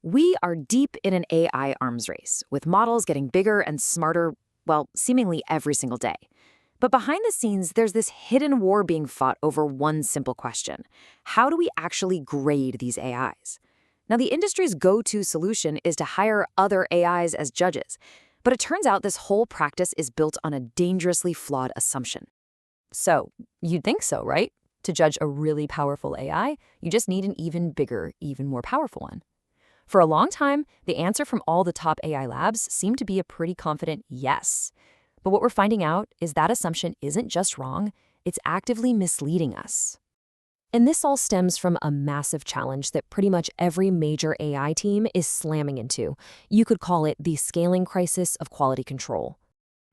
We are deep in an AI arms race, with models getting bigger and smarter, well, seemingly every single day. But behind the scenes, there's this hidden war being fought over one simple question. How do we actually grade these AIs? Now, the industry's go-to solution is to hire other AIs as judges. But it turns out this whole practice is built on a dangerously flawed assumption. So, you'd think so, right? To judge a really powerful AI, you just need an even bigger, even more powerful one. For a long time, the answer from all the top AI labs seemed to be a pretty confident yes. But what we're finding out is that assumption isn't just wrong, it's actively misleading us. And this all stems from a massive challenge that pretty much every major AI team is slamming into. You could call it the scaling crisis of quality control.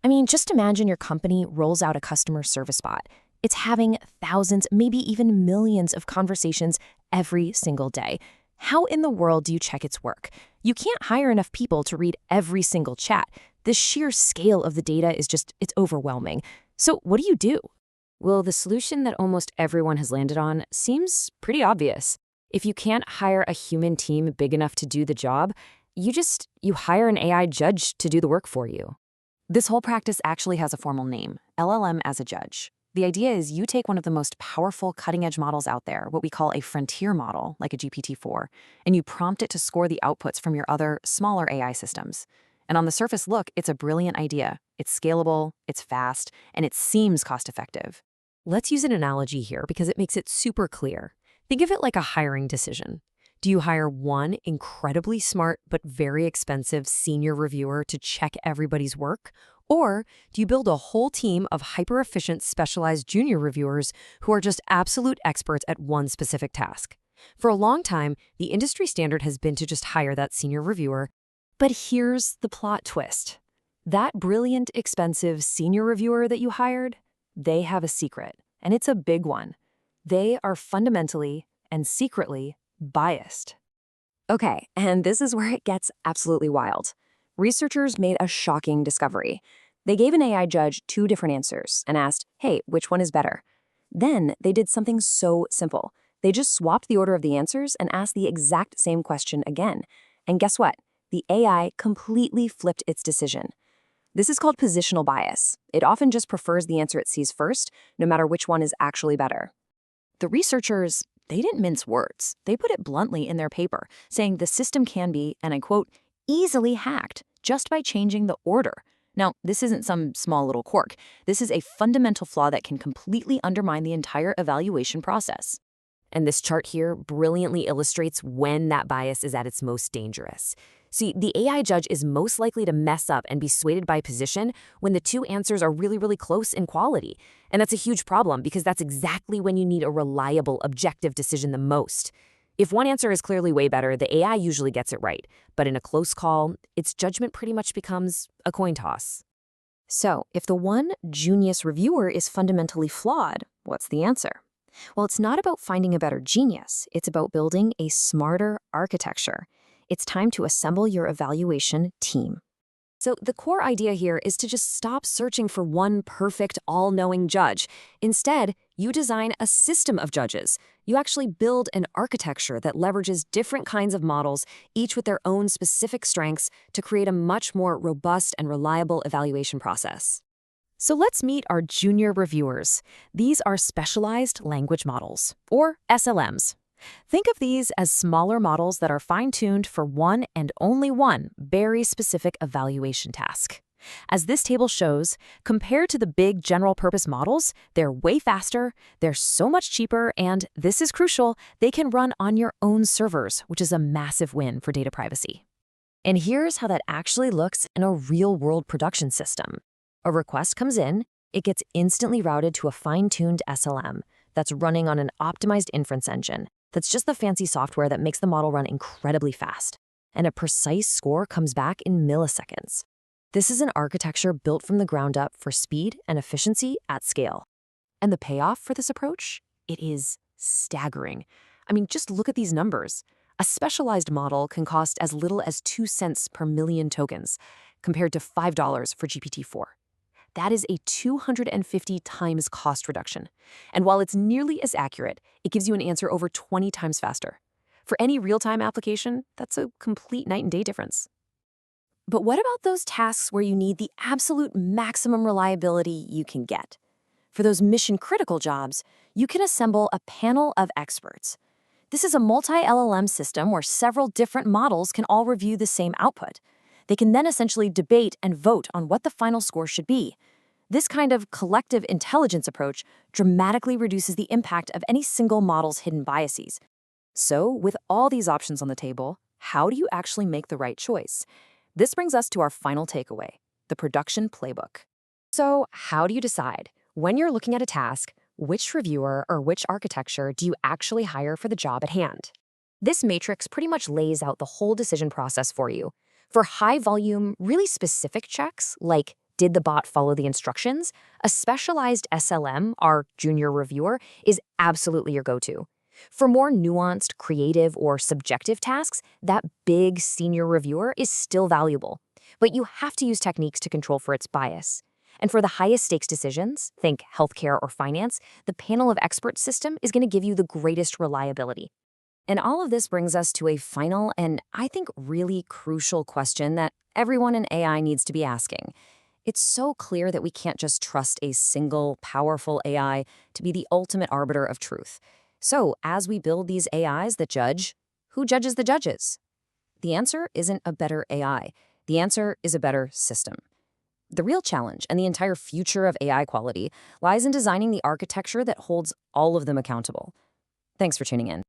I mean, just imagine your company rolls out a customer service bot. It's having thousands, maybe even millions of conversations every single day. How in the world do you check its work? You can't hire enough people to read every single chat. The sheer scale of the data is it's overwhelming. So what do? Well, the solution that almost everyone has landed on seems pretty obvious. If you can't hire a human team big enough to do the job, you hire an AI judge to do the work for you. This whole practice actually has a formal name, LLM-as-a-Judge. The idea is you take one of the most powerful cutting-edge models out there, what we call a frontier model, like a GPT-4, and you prompt it to score the outputs from your other, smaller AI systems. And on the surface look, it's a brilliant idea. It's scalable, it's fast, and it seems cost-effective. Let's use an analogy here because it makes it super clear. Think of it like a hiring decision. Do you hire one incredibly smart but very expensive senior reviewer to check everybody's work? Or do you build a whole team of hyper-efficient specialized junior reviewers who are just absolute experts at one specific task? For a long time, the industry standard has been to just hire that senior reviewer. But here's the plot twist. That brilliant, expensive senior reviewer that you hired, they have a secret, and it's a big one. They are fundamentally and secretly biased. Okay, and this is where it gets absolutely wild. Researchers made a shocking discovery. They gave an AI judge two different answers and asked, hey, which one is better? Then they did something so simple. They just swapped the order of the answers and asked the exact same question again. And guess what? The AI completely flipped its decision. This is called positional bias. It often just prefers the answer it sees first, no matter which one is actually better. The researchers, they didn't mince words. They put it bluntly in their paper, saying the system can be, and I quote, easily hacked just by changing the order. Now, this isn't some small little quirk. This is a fundamental flaw that can completely undermine the entire evaluation process. And this chart here brilliantly illustrates when that bias is at its most dangerous. See, the AI judge is most likely to mess up and be swayed by position when the two answers are really, really close in quality. And that's a huge problem because that's exactly when you need a reliable, objective decision the most. If one answer is clearly way better, the AI usually gets it right. But in a close call, its judgment pretty much becomes a coin toss. So, if the one genius reviewer is fundamentally flawed, what's the answer? Well, it's not about finding a better genius. It's about building a smarter architecture. It's time to assemble your evaluation team. So the core idea here is to just stop searching for one perfect, all-knowing judge. Instead, you design a system of judges. You actually build an architecture that leverages different kinds of models, each with their own specific strengths, to create a much more robust and reliable evaluation process. So let's meet our junior reviewers. These are specialized language models, or SLMs. Think of these as smaller models that are fine-tuned for one and only one very specific evaluation task. As this table shows, compared to the big general-purpose models, they're way faster, they're so much cheaper, and, this is crucial, they can run on your own servers, which is a massive win for data privacy. And here's how that actually looks in a real-world production system. A request comes in, it gets instantly routed to a fine-tuned SLM that's running on an optimized inference engine. That's just the fancy software that makes the model run incredibly fast. And a precise score comes back in milliseconds. This is an architecture built from the ground up for speed and efficiency at scale. And the payoff for this approach? It is staggering. I mean, just look at these numbers. A specialized model can cost as little as 2 cents per million tokens, compared to $5 for GPT-4. That is a 250 times cost reduction. And while it's nearly as accurate, it gives you an answer over 20 times faster. For any real-time application, that's a complete night and day difference. But what about those tasks where you need the absolute maximum reliability you can get? For those mission-critical jobs, you can assemble a panel of experts. This is a multi-LLM system where several different models can all review the same output. They can then essentially debate and vote on what the final score should be. This kind of collective intelligence approach dramatically reduces the impact of any single model's hidden biases. So, with all these options on the table, how do you actually make the right choice? This brings us to our final takeaway, the production playbook. So, how do you decide? When you're looking at a task, which reviewer or which architecture do you actually hire for the job at hand? This matrix pretty much lays out the whole decision process for you. For high-volume, really specific checks, like did the bot follow the instructions, a specialized SLM, our junior reviewer, is absolutely your go-to. For more nuanced, creative, or subjective tasks, that big senior reviewer is still valuable. But you have to use techniques to control for its bias. And for the highest stakes decisions, think healthcare or finance, the panel of experts system is going to give you the greatest reliability. And all of this brings us to a final and, I think, really crucial question that everyone in AI needs to be asking. It's so clear that we can't just trust a single, powerful AI to be the ultimate arbiter of truth. So, as we build these AIs that judge, who judges the judges? The answer isn't a better AI. The answer is a better system. The real challenge and the entire future of AI quality lies in designing the architecture that holds all of them accountable. Thanks for tuning in.